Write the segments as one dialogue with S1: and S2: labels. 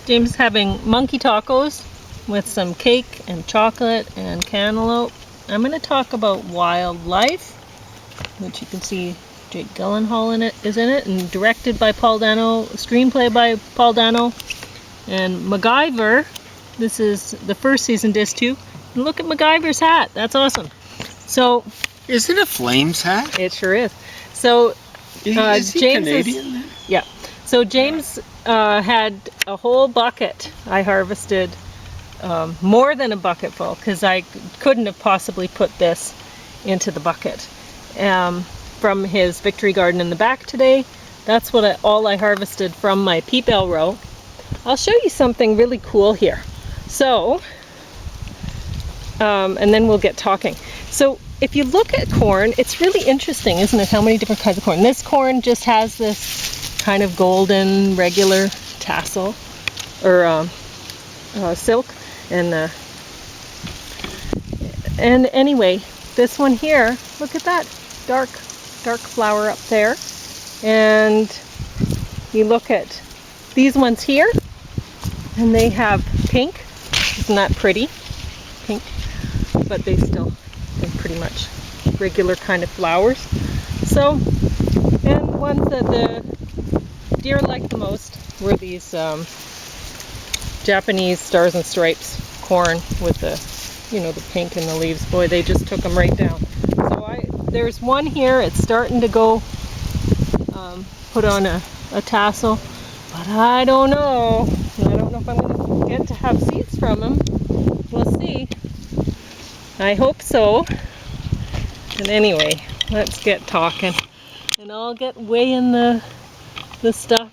S1: James is having monkey tacos with some cake and chocolate and cantaloupe. I'm going to talk about wildlife, which you can see Jake Gyllenhaal is in it, and directed by Paul Dano, screenplay by Paul Dano, and MacGyver. This is the first season, disc 2. And look at MacGyver's hat. That's awesome. So,
S2: is it a Flames hat?
S1: It sure is. So,
S2: is he
S1: James
S2: Canadian?
S1: Yeah. So James had a whole bucket. I harvested more than a bucket full because I couldn't have possibly put this into the bucket. From his Victory Garden in the back today. That's what all I harvested from my peat bell row. I'll show you something really cool here. So, and then we'll get talking. So if you look at corn, it's really interesting, isn't it, how many different kinds of corn. This corn just has this kind of golden regular tassel or silk, and anyway, this one here, look at that dark flower up there, and you look at these ones here and they have pink. Isn't that pretty? Pink, but they're pretty much regular kind of flowers. So, and the ones that the deer liked the most were these Japanese stars and stripes corn with the pink in the leaves. Boy, they just took them right down. So there's one here. It's starting to go put on a tassel, but I don't know. I don't know if I'm going to get to have seeds from them. We'll see. I hope so. And anyway, let's get talking, and I'll get weighing the stuff.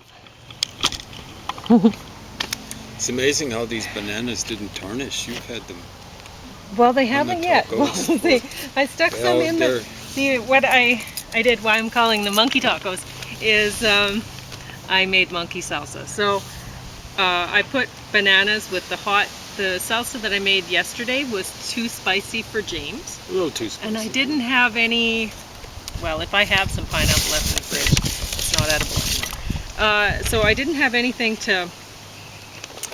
S2: It's amazing how these bananas didn't tarnish. You've had them.
S1: Well, they haven't yet. I stuck some in the. See, what I did, why I'm calling them monkey tacos, is I made monkey salsa. So I put bananas with the salsa that I made yesterday was too spicy for James.
S2: A little too spicy.
S1: And I didn't have any, well, if I have some pineapple left in the fridge, it's not edible. So I didn't have anything to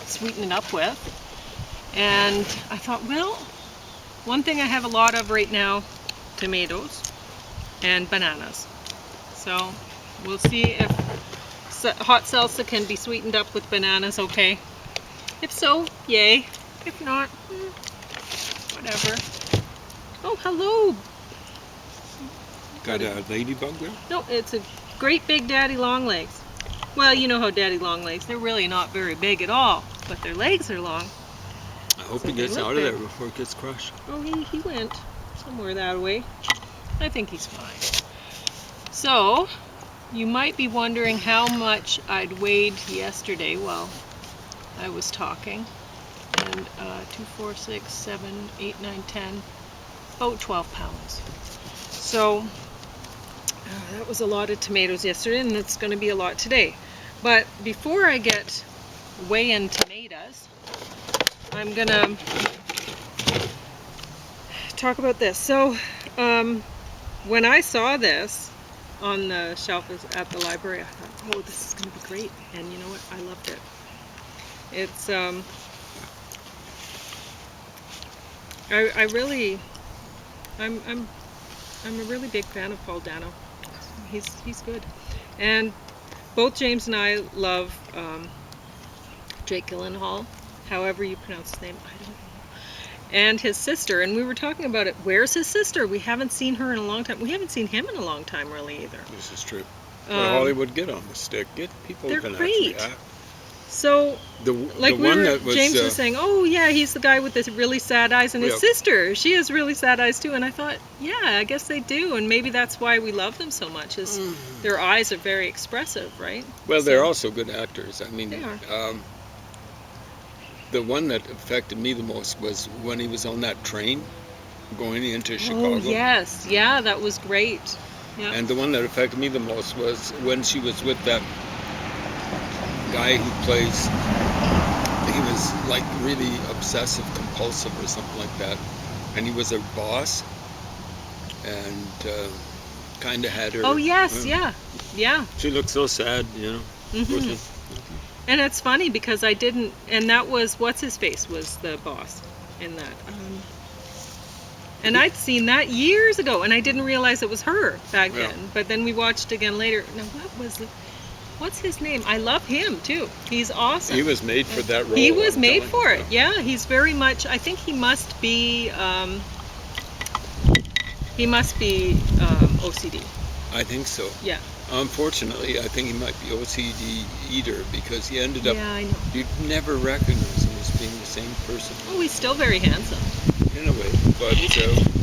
S1: sweeten it up with. And I thought, well, one thing I have a lot of right now, tomatoes and bananas. So we'll see if hot salsa can be sweetened up with bananas, okay? If so, yay. If not, whatever. Oh, hello.
S2: Got a ladybug there?
S1: No, it's a great big daddy long legs. Well, you know how daddy long legs, they're really not very big at all, but their legs are long.
S2: I hope he gets out of there before it gets crushed.
S1: Oh, he went somewhere that way. I think he's fine. So, you might be wondering how much I'd weighed yesterday while I was talking. And 2, 4, 6, 7, 8, 9, 10, about 12 pounds. So, that was a lot of tomatoes yesterday, and it's going to be a lot today. But before I get weighing tomatoes, I'm going to talk about this. So, when I saw this on the shelf at the library, I thought, oh, this is going to be great. And you know what? I loved it. It's, I'm a really big fan of Paul Dano. He's good. And both James and I love Jake Gyllenhaal, however you pronounce his name, I don't know. And his sister, and we were talking about it. Where's his sister? We haven't seen her in a long time. We haven't seen him in a long time, really, either.
S2: This is true. Hollywood, get on the stick. Get people who can
S1: great.
S2: actually act.
S1: So, James was saying, oh yeah, he's the guy with the really sad eyes, and his sister, she has really sad eyes too. And I thought, yeah, I guess they do, and maybe that's why we love them so much, is their eyes are very expressive, right?
S2: Well, they're also good actors. I mean,
S1: they are.
S2: The one that affected me the most was when he was on that train going into Chicago.
S1: Oh yes, yeah, that was great. Yeah.
S2: And the one that affected me the most was when she was with that guy who plays, he was like really obsessive compulsive or something like that, and he was her boss and kind of had her.
S1: Oh yes, yeah.
S2: She looked so sad, you know.
S1: And it's funny because I didn't, and that was, what's his face was the boss in that. And I'd seen that years ago, and I didn't realize it was her back
S2: Yeah.
S1: then. But then we watched again later. Now, what's his name? I love him too. He's awesome.
S2: He was made for that role.
S1: He was
S2: I'm
S1: made
S2: telling
S1: for
S2: you.
S1: it. Yeah, he's very much. I think he must be. OCD.
S2: I think so.
S1: Yeah.
S2: Unfortunately, I think he might be OCD eater because he ended up.
S1: Yeah, I know.
S2: You'd never recognize him as being the same person
S1: Oh, he's still very handsome.
S2: in a way, but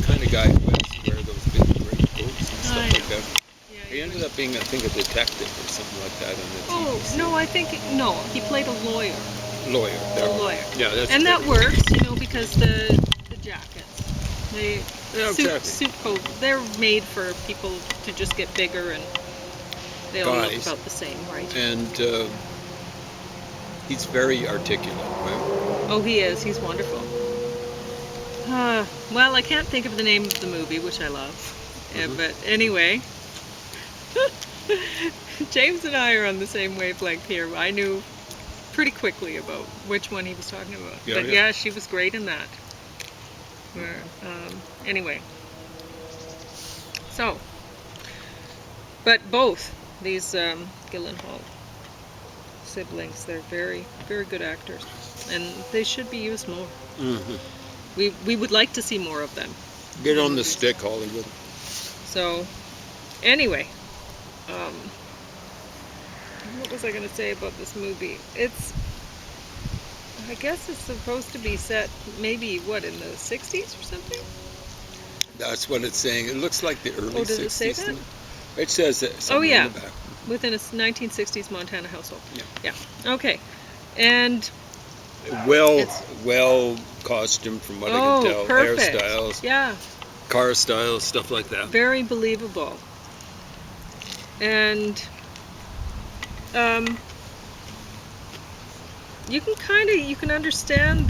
S2: kind of guy who has to wear those big great coats and stuff
S1: I
S2: like
S1: know.
S2: that.
S1: Yeah,
S2: He ended up being, I think, a detective or something like that on the
S1: Oh
S2: TV
S1: no, I think no. He played a lawyer.
S2: Lawyer. There.
S1: A lawyer.
S2: Yeah, that's
S1: And that
S2: better.
S1: works, because the jackets, they
S2: Yeah, exactly.
S1: suit coat, they're made for people to just get bigger, and they all look
S2: Guys.
S1: about the same, right?
S2: And he's very articulate, right?
S1: Oh, he is. He's wonderful. Well, I can't think of the name of the movie, which I love. But anyway, James and I are on the same wavelength here. I knew pretty quickly about which one he was talking about.
S2: Yeah,
S1: But
S2: yeah.
S1: she was great in that. Anyway. So, but both these Gyllenhaal siblings, they're very, very good actors. And they should be used more.
S2: Mm-hmm.
S1: We would like to see more of them.
S2: Get on the stick, Hollywood.
S1: So, anyway, what was I going to say about this movie? I guess it's supposed to be set maybe, in the 60s or something?
S2: That's what it's saying. It looks like the early 60s.
S1: Does it say that?
S2: It says that somewhere
S1: yeah.
S2: in the back.
S1: Within a 1960s Montana household.
S2: Yeah.
S1: Okay. And
S2: Well costumed from what I can tell.
S1: perfect.
S2: Hairstyles,
S1: Yeah.
S2: car styles, stuff like that.
S1: Very believable. And you can understand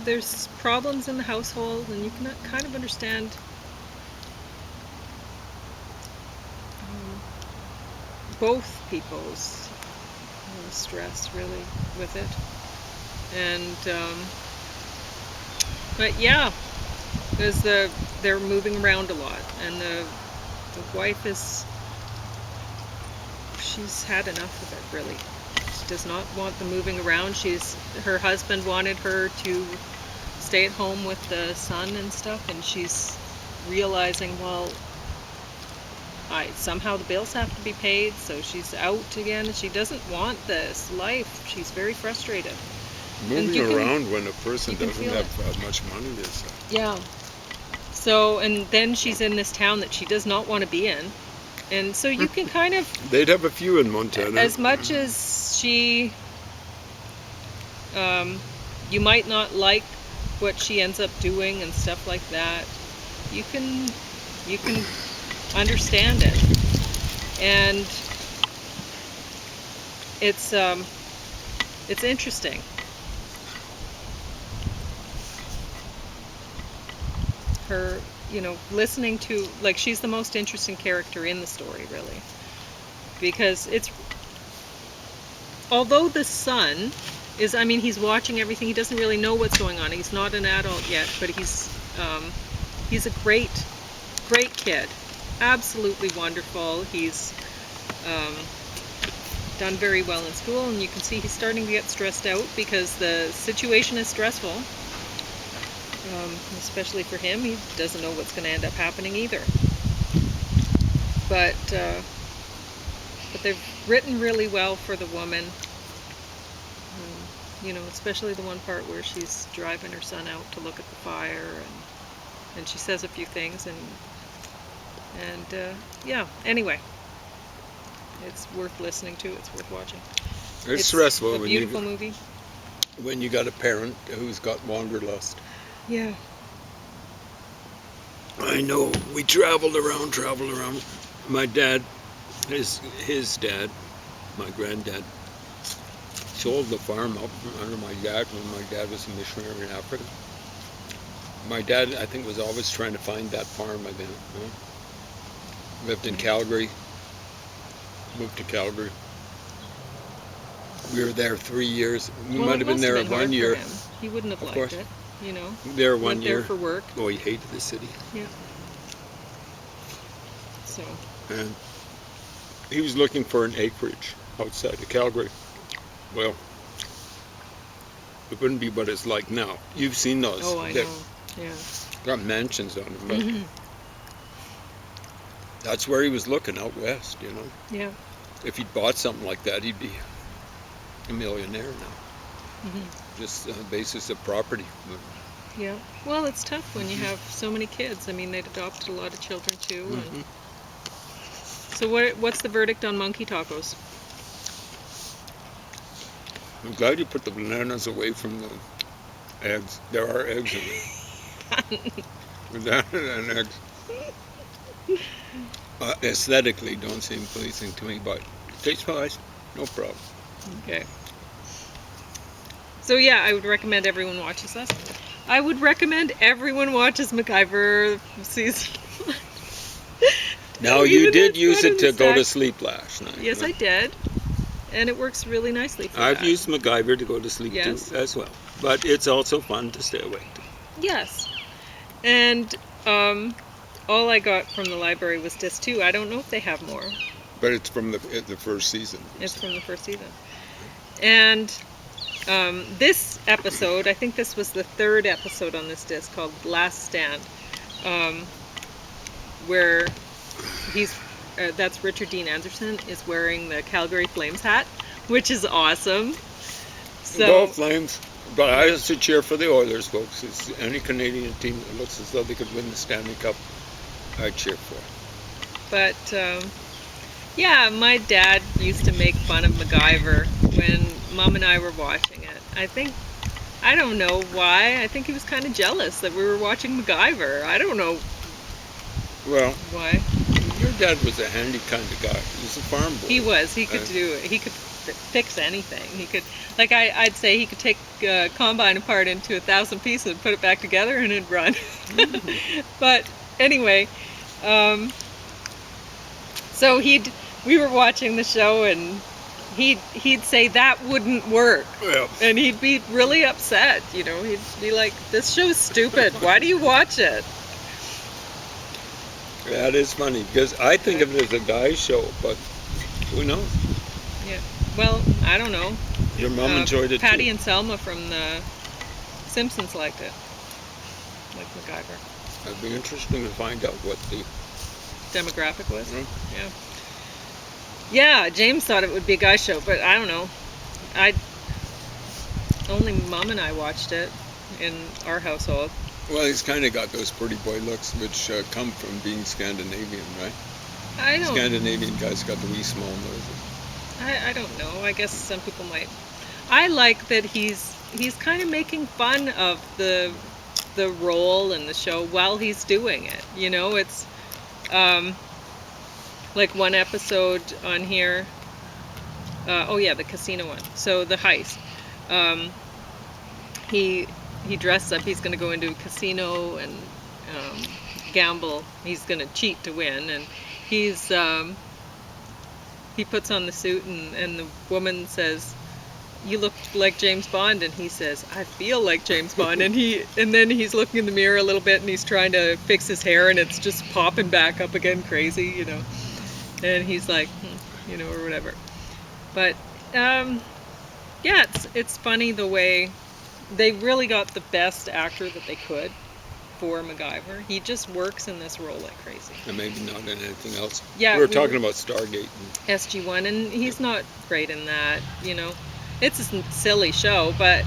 S1: there's problems in the household, and you can kind of understand both people's stress really with it. And but yeah, because they're moving around a lot, and the wife she's had enough of it, really. She does not want the moving around. Her husband wanted her to stay at home with the son and stuff, and she's realizing, well, somehow the bills have to be paid, so she's out again, and she doesn't want this life. She's very frustrated.
S2: Moving around when a person
S1: you can
S2: doesn't
S1: feel
S2: have much money is.
S1: Yeah. So, and then she's in this town that she does not want to be in. And so you can kind of,
S2: They'd have a few in Montana.
S1: as much as she, you might not like what she ends up doing and stuff like that, you can understand it. And it's interesting. Her, listening to, she's the most interesting character in the story, really. Because although the son is, he's watching everything, he doesn't really know what's going on. He's not an adult yet, but he's a great kid. Absolutely wonderful. He's done very well in school, and you can see he's starting to get stressed out because the situation is stressful. Especially for him, he doesn't know what's going to end up happening either. But they've written really well for the woman. Especially the one part where she's driving her son out to look at the fire, and she says a few things, and yeah. Anyway, it's worth listening to. It's worth watching.
S2: It's stressful
S1: a beautiful movie.
S2: When you got a parent who's got wanderlust.
S1: Yeah.
S2: I know. We traveled around. My dad, his dad, my granddad, sold the farm up under my dad when my dad was a missionary in Africa. My dad, I think, was always trying to find that farm again. Lived in Calgary. Moved to Calgary. We were there 3 years. We
S1: Well,
S2: might
S1: it
S2: have been
S1: must
S2: there
S1: been hard
S2: 1
S1: for
S2: year.
S1: him. He wouldn't have
S2: Of
S1: liked
S2: course.
S1: it, you know.
S2: There 1
S1: Went
S2: year.
S1: there for work.
S2: Oh, he hated the city.
S1: Yeah. So.
S2: And he was looking for an acreage outside of Calgary. Well, it wouldn't be what it's like now. You've seen those.
S1: Oh, I
S2: They've
S1: know. Yeah.
S2: got mansions on them. But
S1: Mhm.
S2: that's where he was looking, out west, you know.
S1: Yeah.
S2: If he'd bought something like that, he'd be a millionaire now.
S1: Mhm.
S2: Just on the basis of property.
S1: Yeah. Well, it's tough when you have so many kids. I mean, they'd adopted a lot of children too. And
S2: Mhm.
S1: so what's the verdict on monkey tacos?
S2: I'm glad you put the bananas away from the eggs. There are eggs in it. Banana and eggs. Aesthetically, don't seem pleasing to me, but taste-wise, no problem.
S1: Okay. So yeah, I would recommend everyone watches this. I would recommend everyone watches MacGyver season.
S2: Now, you did use it to go to sleep last night.
S1: Yes, I did. And it works really nicely for
S2: I've
S1: that.
S2: used MacGyver to go to sleep
S1: Yes.
S2: too, as well. But it's also fun to stay awake too.
S1: Yes. And all I got from the library was disc 2. I don't know if they have more.
S2: But it's from the first season.
S1: It's from the first season. And this episode, I think this was the 3rd episode on this disc, called Last Stand, where that's Richard Dean Anderson is wearing the Calgary Flames hat, which is awesome. So,
S2: Go Flames! But I have to cheer for the Oilers, folks. It's any Canadian team that looks as though they could win the Stanley Cup, I cheer for.
S1: But yeah, my dad used to make fun of MacGyver when Mom and I were watching it. I don't know why. I think he was kind of jealous that we were watching MacGyver. I don't know
S2: Well,
S1: why.
S2: your dad was a handy kind of guy. He was a farm boy.
S1: He was. He could do it. He could fix anything. He could, like I'd say, he could take a combine apart into 1,000 pieces and put it back together and it'd run. But anyway, so we were watching the show and he'd say that wouldn't work.
S2: Well,
S1: And he'd be really upset, you know. He'd be like, "This show's stupid. Why do you watch it?"
S2: that is funny because I think of it as a guy's show, but who knows?
S1: Yeah. Well, I don't know.
S2: Your mom enjoyed it
S1: Patty
S2: too.
S1: and Selma from the Simpsons liked it, like MacGyver.
S2: It'd be interesting to find out what the
S1: Demographic was.
S2: Mhm.
S1: Yeah. Yeah, James thought it would be a guy show, but I don't know. Only Mom and I watched it in our household.
S2: Well, he's kind of got those pretty boy looks, which come from being Scandinavian, right?
S1: I don't.
S2: Scandinavian guys got the wee small noses.
S1: I don't know. I guess some people might. I like that he's kind of making fun of the role in the show while he's doing it. You know, it's like one episode on here. Oh yeah, the casino one. So the heist. He dressed up. He's going to go into a casino and gamble. He's going to cheat to win, and he puts on the suit, and the woman says, "You look like James Bond," and he says, "I feel like James Bond," and then he's looking in the mirror a little bit, and he's trying to fix his hair, and it's just popping back up again, crazy, you know. And he's like, you know, or whatever. But yeah, it's funny the way they really got the best actor that they could for MacGyver. He just works in this role like crazy.
S2: And maybe not in anything else.
S1: Yeah,
S2: we were talking about Stargate.
S1: SG-1, and he's not great in that, you know. It's a silly show, but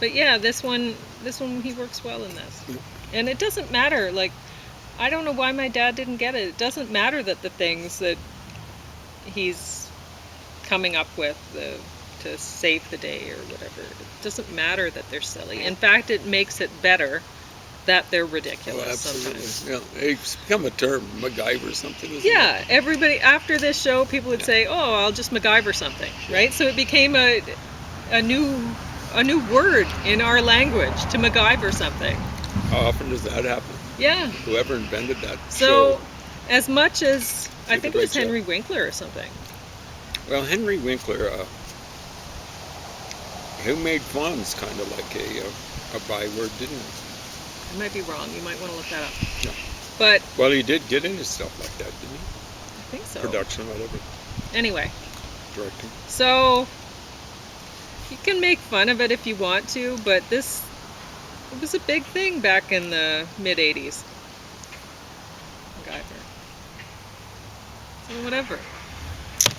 S1: yeah, this one he works well in this. And it doesn't matter, like, I don't know why my dad didn't get it. It doesn't matter that the things that he's coming up with to save the day or whatever, it doesn't matter that they're silly. In fact, it makes it better that they're ridiculous
S2: absolutely.
S1: sometimes.
S2: Yeah, it's become a term, MacGyver something. Isn't
S1: Yeah,
S2: it?
S1: everybody after this show, people would say, "Oh, I'll just MacGyver something," right? So it became a new word in our language to MacGyver something.
S2: How often does that happen?
S1: Yeah.
S2: Whoever invented that
S1: So,
S2: show.
S1: as much as I
S2: Did a
S1: think it was
S2: great job.
S1: Henry Winkler or something.
S2: Well, Henry Winkler, who made fawns kind of like a byword, didn't he?
S1: I might be wrong. You might want to look that up.
S2: No.
S1: But
S2: Well, he did get into stuff like that, didn't he?
S1: I think so.
S2: Production, whatever,
S1: Anyway,
S2: directing.
S1: so you can make fun of it if you want to, but it was a big thing back in the mid-'80s. MacGyver. So whatever.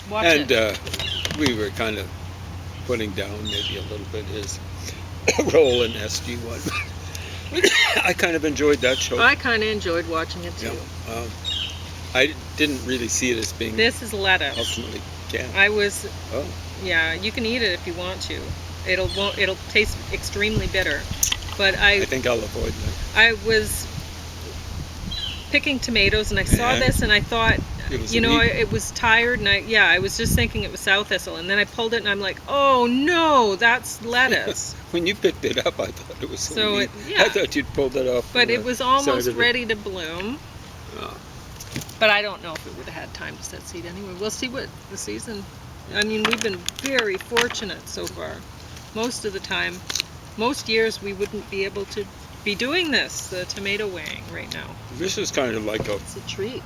S1: Watch
S2: And
S1: it.
S2: we were kind of putting down maybe a little bit his role in SG-1. I kind of enjoyed that show.
S1: I kind of enjoyed watching it too.
S2: Yeah. I didn't really see it as being
S1: This is lettuce.
S2: ultimately canned.
S1: Oh. Yeah, you can eat it if you want to. It'll taste extremely bitter. But
S2: I think I'll avoid that.
S1: I was picking tomatoes and I saw this and I thought, it was tired and I was just thinking it was sow thistle, and then I pulled it and I'm like, oh no, that's lettuce.
S2: When you picked it up, I thought it was
S1: So
S2: neat.
S1: yeah.
S2: I thought you'd pulled it off.
S1: But it was almost
S2: side of it.
S1: ready to bloom.
S2: Oh.
S1: But I don't know if it would have had time to set seed anyway. We'll see what the season. I mean, we've been very fortunate so far. Most of the time, most years we wouldn't be able to be doing this, the tomato weighing right now.
S2: This is kind of like a
S1: It's a treat.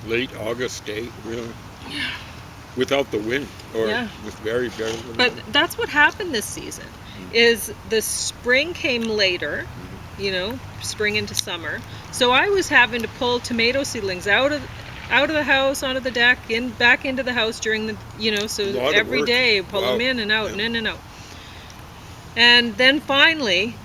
S2: late August day, really. Without the wind, or with very, very little
S1: But
S2: wind.
S1: that's what happened this season, is the spring came later, spring into summer. So I was having to pull tomato seedlings out of the house, onto the deck, back into the house during the, so every day pull them in and out and in and out. And then finally,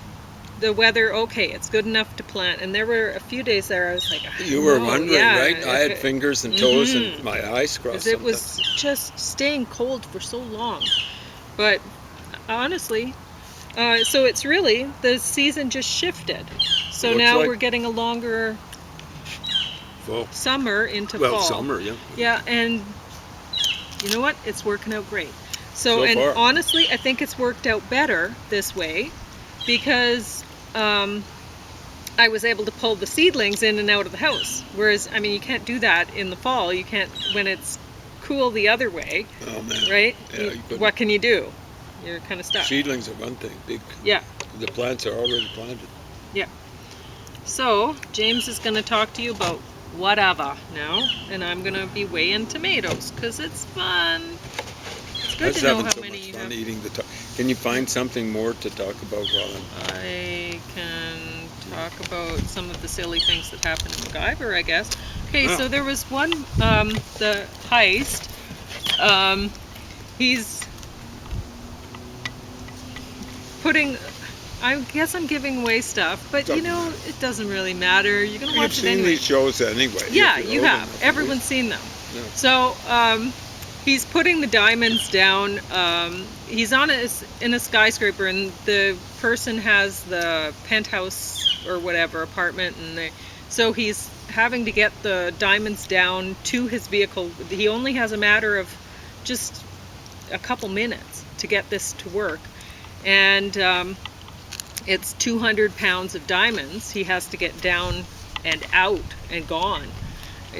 S1: the weather, okay, it's good enough to plant. And there were a few days there I was like,
S2: You were wondering, right? I had
S1: it-
S2: fingers and toes and my eyes crossed.
S1: 'cause it was just staying cold for so long. But honestly, so it's really, the season just shifted. So
S2: Looks
S1: now
S2: like-
S1: we're getting a longer
S2: Fall.
S1: summer into fall.
S2: Well, summer, yeah.
S1: Yeah, and you know what? It's working out great. So and
S2: far.
S1: honestly, I think it's worked out better this way because I was able to pull the seedlings in and out of the house. Whereas, I mean, you can't do that in the fall. You can't when it's cool the other way,
S2: Oh, man.
S1: right?
S2: Yeah, you couldn't.
S1: What can you do? You're kind of stuck.
S2: Seedlings are one thing.
S1: Yeah.
S2: The plants are already planted.
S1: So James is going to talk to you about whatever now, and I'm going to be weighing tomatoes because it's fun. It's good
S2: That's
S1: to know
S2: having
S1: how
S2: so
S1: many
S2: much
S1: you
S2: fun
S1: have.
S2: eating the. Can you find something more to talk about, Robin?
S1: I can talk about some of the silly things that happened in MacGyver, I guess. Okay, so there was one, the heist. He's putting. I guess I'm giving away stuff, but
S2: Doesn't matter.
S1: it doesn't really matter. You're gonna watch
S2: You've
S1: it
S2: seen
S1: anyway.
S2: these shows anyway.
S1: Yeah,
S2: if you're
S1: you
S2: old
S1: have.
S2: enough,
S1: Everyone's seen them.
S2: Yeah.
S1: So he's putting the diamonds down. He's in a skyscraper, and the person has the penthouse or whatever apartment, and so he's having to get the diamonds down to his vehicle. He only has a matter of just a couple minutes to get this to work, and it's 200 pounds of diamonds he has to get down and out and gone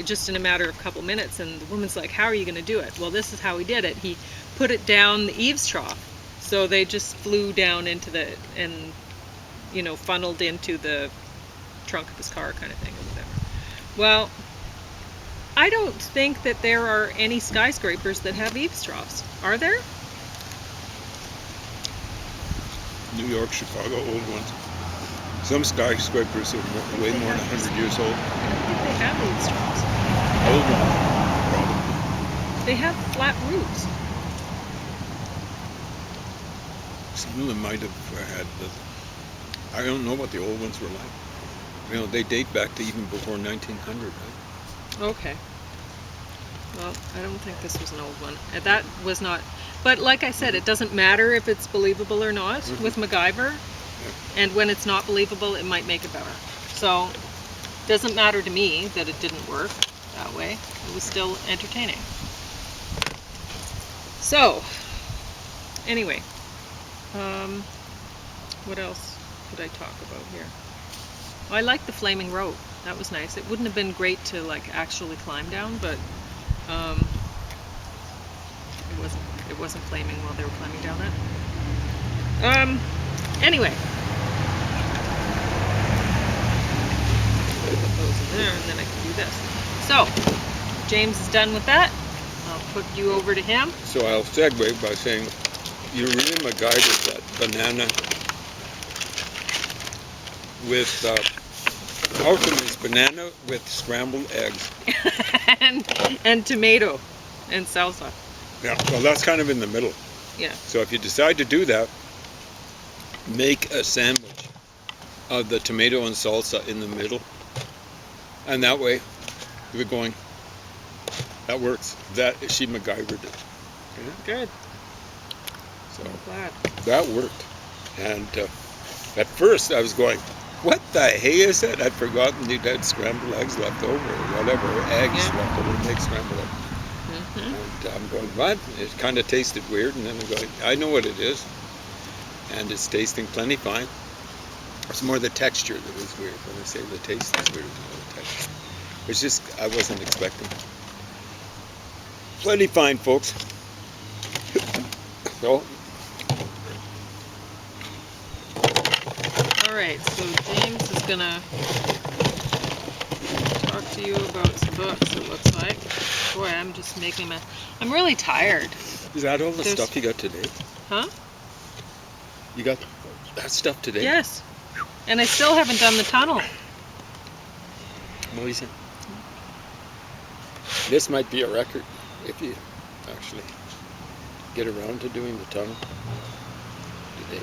S1: just in a matter of a couple minutes. And the woman's like, how are you going to do it? Well, this is how he did it. He put it down the eaves trough, so they just flew down into funneled into the trunk of his car kind of thing or whatever. Well, I don't think that there are any skyscrapers that have eaves troughs. Are there?
S2: New York, Chicago, old ones. Some skyscrapers are way more than 100 years old.
S1: I don't think they have eaves troughs.
S2: Old ones, probably.
S1: They have flat roofs.
S2: Some of them might have had, I don't know what the old ones were like. They date back to even before 1900, right?
S1: Okay. Well, I don't think this was an old one. That was not. But like I said, it doesn't matter if it's believable or not with MacGyver. And when it's not believable, it might make it better. So, it doesn't matter to me that it didn't work that way. It was still entertaining. So, anyway, what else could I talk about here? Well, I like the flaming rope. That was nice. It wouldn't have been great to actually climb down, but It wasn't flaming while they were climbing down it. Anyway. Put those in there, and then I can do this. So, James is done with that. I'll put you over to him.
S2: So I'll segue by saying, you really MacGyvered that banana with alchemist banana with scrambled eggs.
S1: and tomato and salsa.
S2: Yeah, well, that's kind of in the middle.
S1: Yeah.
S2: So if you decide to do that, make a sandwich of the tomato and salsa in the middle, and that way you're going. That works. She MacGyvered it.
S1: Yeah. Good.
S2: So
S1: I'm glad.
S2: that worked. And at first I was going, what the hey is it? I'd forgotten you'd had scrambled eggs left over, or whatever, eggs left over to make scrambled eggs. And I'm going, what? It kind of tasted weird, and then I'm going, I know what it is. And it's tasting plenty fine. It's more the texture that was weird. When I say the taste is weird, it's more the texture. It's just, I wasn't expecting. Plenty fine, folks. So.
S1: Alright, so James is going to talk to you about some books, it looks like. Boy, I'm just making I'm really tired.
S2: Is that all the stuff you got today?
S1: Huh?
S2: You got that stuff today?
S1: Yes. And I still haven't done the tunnel.
S2: What do you say? This might be a record if you actually get around to doing the tunnel today.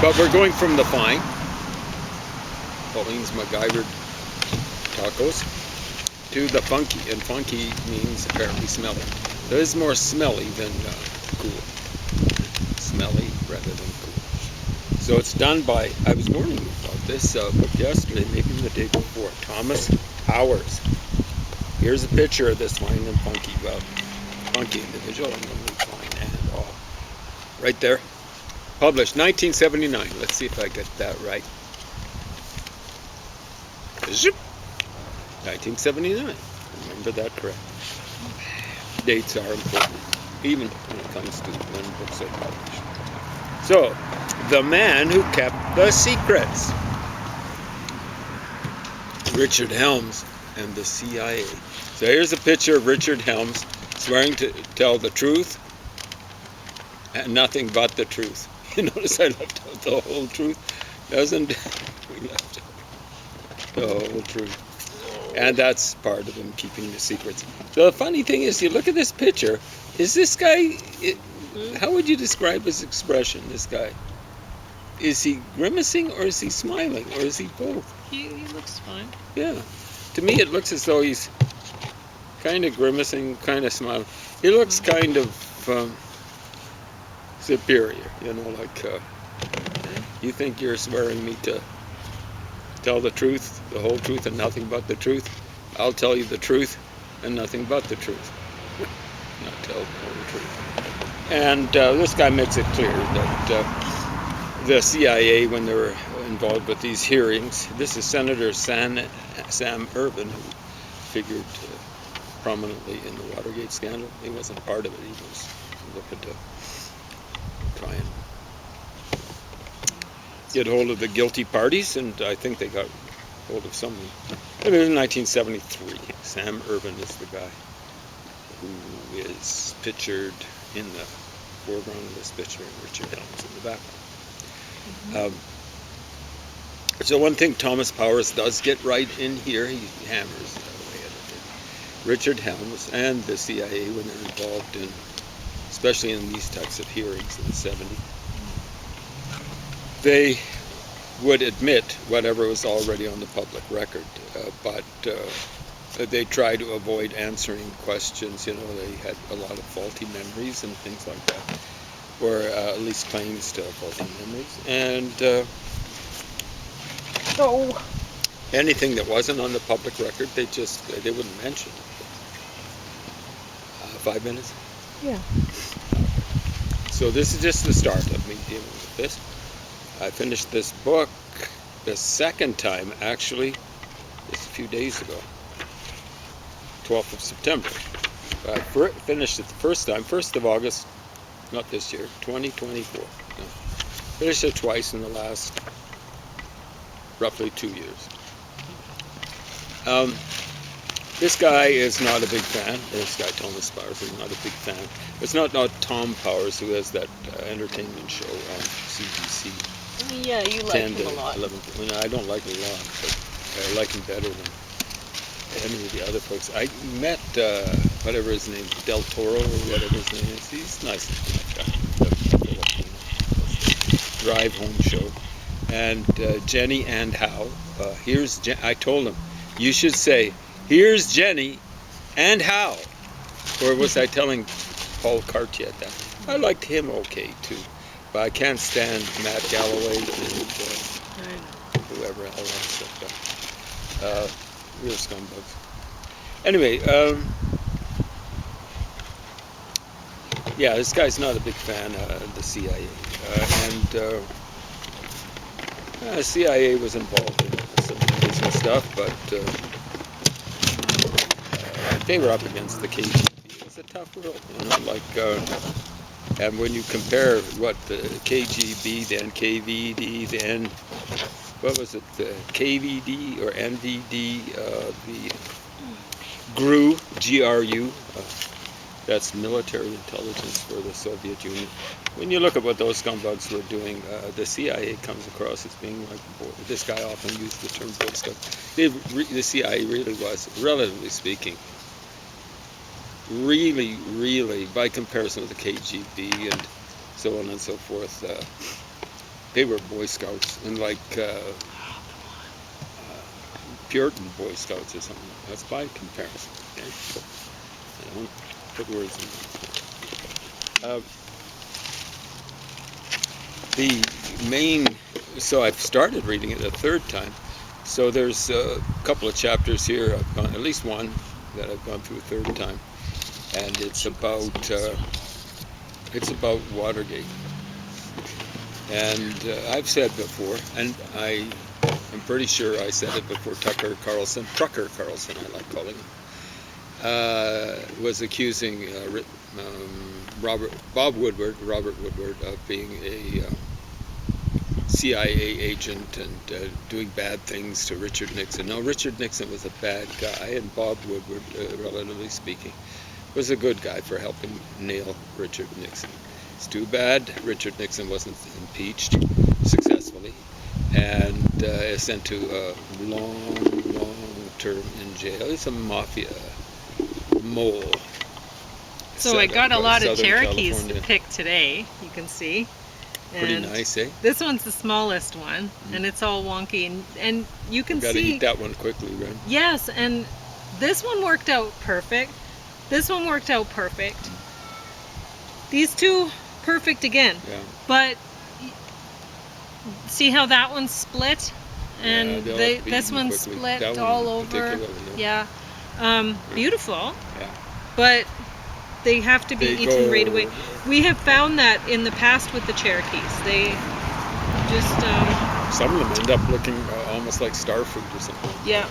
S2: But we're going from the fine, Pauline's MacGyver tacos, to the funky, and funky means apparently smelly. So this is more smelly than cool. Smelly rather than cool. So it's done by, I was warning you about this book yesterday, maybe the day before, Thomas Powers. Here's a picture of this fine and funky, funky individual, and then we fine and all. Right there. Published 1979. Let's see if I get that right. Zip. 1979. Remember that correct. Dates are important, even when it comes to when books are published. So, the man who kept the secrets. Richard Helms and the CIA. So here's a picture of Richard Helms swearing to tell the truth and nothing but the truth. You notice I left out the whole truth? Doesn't we left out the whole truth? And that's part of him keeping the secrets. So the funny thing is, you look at this picture, is this guy, how would you describe his expression, this guy? Is he grimacing, or is he smiling, or is he both?
S1: He looks fine.
S2: Yeah. To me it looks as though he's kind of grimacing, kind of smiling. He looks kind of superior, you know, like, you think you're swearing me to tell the truth, the whole truth, and nothing but the truth? I'll tell you the truth and nothing but the truth. Not tell the whole truth. And this guy makes it clear that the CIA, when they were involved with these hearings, this is Senator Sam Ervin, who figured prominently in the Watergate scandal. He wasn't part of it. He was looking to try and get hold of the guilty parties, and I think they got hold of someone. It was in 1973. Sam Ervin is the guy who is pictured in the foreground of this picture, and Richard Helms in the background. So one thing Thomas Powers does get right in here, he hammers away at it. Richard Helms and the CIA, when they're involved in, especially in these types of hearings in the 70s, they would admit whatever was already on the public record, but they try to avoid answering questions. You know, they had a lot of faulty memories and things like that, or at least claims to faulty memories. And so anything that wasn't on the public record, they wouldn't mention it. 5 minutes?
S1: Yeah.
S2: So this is just the start of me dealing with this. I finished this book the second time, actually, just a few days ago. 12th of September. I finished it the first time, 1st of August, not this year, 2024. No. Finished it twice in the last roughly 2 years. This guy is not a big fan. This guy, Thomas Powers, is not a big fan. It's not Tom Powers, who has that entertainment show on CBC.
S1: Yeah, you like
S2: 10
S1: him
S2: to
S1: a lot.
S2: 11. I don't like him a lot, but I like him better than any of the other folks. I met, whatever his name, Del Toro or whatever his name is. He's nice guy. Drive home show. And Jenny and Hal. I told him, you should say, here's Jenny and Hal. Or was I telling Paul Cartier that? I liked him okay too. But I can't stand Matt Galloway and whoever else. Real scumbags. Anyway, yeah, this guy's not a big fan of the CIA. The CIA was involved in some business stuff, but they were up against the KGB. It's a tough world, and when you compare what the KGB, then KVD, then what was it, the KVD or NVD, the GRU, GRU, that's military intelligence for the Soviet Union. When you look at what those scumbugs were doing, the CIA comes across as being like, this guy often used the term Boy Scout. The CIA really was, relatively speaking, really, by comparison with the KGB and so on and so forth, they were Boy Scouts, and like Puritan Boy Scouts or something. That's by comparison. Okay? So, I don't put words in there. The main, so I've started reading it a third time. So there's a couple of chapters here, I've gone, at least one that I've gone through a third time, and it's about Watergate. And I've said before, and I'm pretty sure I said it before, Trucker Carlson, I like calling him, was accusing Robert Woodward of being a CIA agent and doing bad things to Richard Nixon. Now, Richard Nixon was a bad guy, and Bob Woodward, relatively speaking, was a good guy for helping nail Richard Nixon. It's too bad Richard Nixon wasn't impeached successfully and is sent to a long term in jail. He's a mafia mole.
S1: So I got a lot of
S2: Southern
S1: Cherokees
S2: California.
S1: to pick today, you can see.
S2: Pretty
S1: And
S2: nice, eh?
S1: this one's the smallest one, and it's all wonky, and you can
S2: Gotta
S1: see.
S2: eat that one quickly, right?
S1: Yes, and this one worked out perfect. This one worked out perfect. These two, perfect again.
S2: Yeah.
S1: But see how that one's split, and
S2: they'll have to be
S1: this
S2: eaten
S1: one's
S2: quickly.
S1: split
S2: That one
S1: all over.
S2: particularly,
S1: Yeah, beautiful.
S2: Yeah.
S1: But they have to be
S2: They
S1: eaten
S2: go-
S1: right away. We have found that in the past with the Cherokees. They just,
S2: Some of them end up looking almost like star fruit or something.
S1: yeah.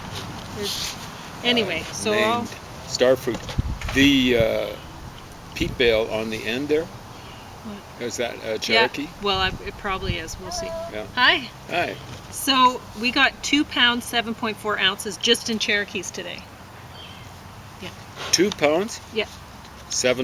S1: Anyway, so I'll,
S2: named star fruit. The peat bale on the end there. Is that Cherokee?
S1: yeah, well, it probably is. We'll see.
S2: Yeah.
S1: Hi.
S2: Hi.
S1: So we got 2 pounds, 7.4 ounces just in Cherokees today.
S2: 2 pounds?
S1: Yeah.
S2: 7